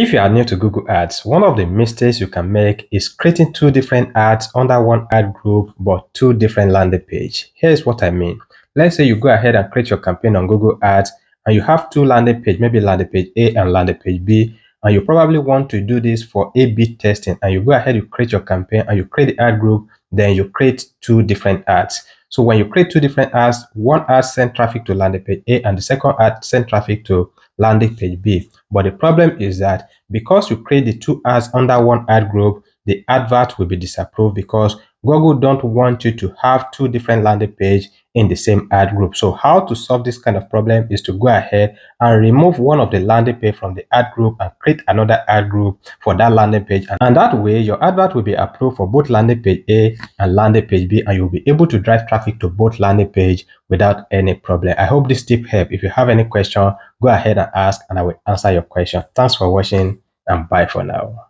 If you are new to Google Ads, one of the mistakes you can make is creating two different ads under one ad group but two different landing pages. Here's what I mean. Let's say you go ahead and create your campaign on Google Ads and you have two landing pages, maybe landing page A and landing page B, and you probably want to do this for A/B testing, and you go ahead, you create your campaign and you create the ad group, then you create two different ads. So when you create two different ads, one ad send traffic to landing page A and the second ad send traffic to landing page B. But the problem is that because you create the two ads under one ad group, the advert will be disapproved because Google don't want you to have two different landing pages in the same ad group. So how to solve this kind of problem is to go ahead and remove one of the landing page from the ad group and create another ad group for that landing page. And that way, your advert will be approved for both landing page A and landing page B, and you'll be able to drive traffic to both landing page without any problem. I hope this tip helped. If you have any question, go ahead and ask and I will answer your question. Thanks for watching and bye for now.